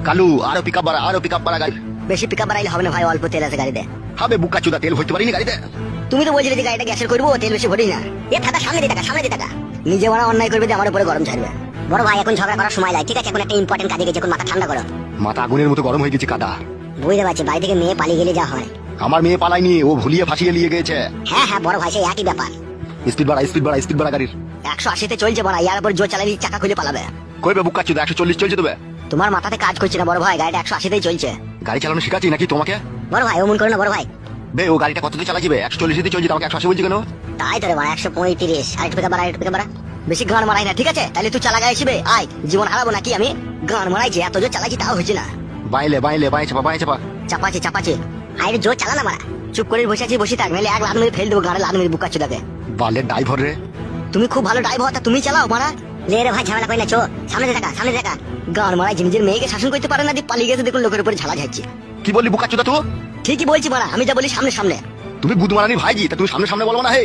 কালু আরো পিকআপ বাড়া গাড়ি। বেশি পিকআপ বাড়াইলে হবে না ভাই, অল্প তেল আছে গাড়িতে। হবে বুকা চুদা, তেল ভরতে পারিনি গাড়িতে। তুমি তো বলছিলে যে গাড়িটা গ্যাসের করবো, তেল বেশি ভরি না। এ থাকা সামনে দিয়ে টাকা, সামনে দিয়ে টাকা। নিজে মারা অন্যায় করবে, আমার উপরে গরম ছাড়বে। বড় ভাই এখন ঝগড়া করার সময় নাই, ঠিক আছে? এখন একটা ইম্পর্টেন্ট কাজে গেছে, এখন মাথা ঠান্ডা করো। মাথা আগুনের মতো গরম হয়ে গেছে কাদা। বুঝতে পারছি, বাড়ি থেকে মেয়ে পালিয়ে গেলে যা হয়। আমার মেয়ে পালায়নি, ও ভুলিয়ে ফাঁসিয়ে নিয়ে গেছে। হ্যাঁ হ্যাঁ বড় ভাই, সেই একই ব্যাপার। স্পিড বাড়া গাড়ির। 180-তে চলছে বড়, ইয়ার উপর জোর চালালে চাকা খুলে পালাবে। কইবে বুকা চুদা 140 চলছে তবে। তোমার মাথাতে কাজ করছে না বড় ভাই, গাড়িটা 180-তেই চলছে। গাড়ি চালানো শিখাচ্ছি নাকি তোমাকে? বড় ভাই অমন করো না বড় ভাই। বে ও গাড়িটা কততে চালাচ্ছিবে? 140 চলছে, আমাকে 180 বলছি কেন? তাই তো রে বড়, 135। আরেকটু পিকআপ বাড়া, আরেকটু পিকআপ বাড়া। বেশি গান মারাই না, ঠিক আছে? তাহলে তুই চালা গাড়ি শিবে আয়, জীবন হারাবো নাকি আমি? গান মারাইছি, এত জোর চালাচ্ছি তাও হচ্ছে না। বাইলে চাপা। চাপাচ্ছে। আরে জোর চালা না মারা। চুপ করে বসে আছি, বসে থাক, নাহলে এক লাদ মেরে ফেল দেবো গাড়ি, লাদ মেরে বুকা চুদাকে। বালের ড্রাইভার রে। তুমি খুব ভালো ড্রাইভার, তা তুমি চালাও মারা। লে রে ভাই, ঝামেলা করি না, চো সামনে দেখা। গান মারাই নিজের মেয়েকে শাসন করতে পারে না, দিয়ে পালিয়ে গেছে, দেখুন লোকের উপরে ঝালা যাচ্ছে। কি বললি বুকা চুদা তুই? ঠিকই বলছি মারা, আমি যা বলি সামনে। তুমি গুদ মারানি ভাইজি, তা তুমি সামনে বলবো না হে।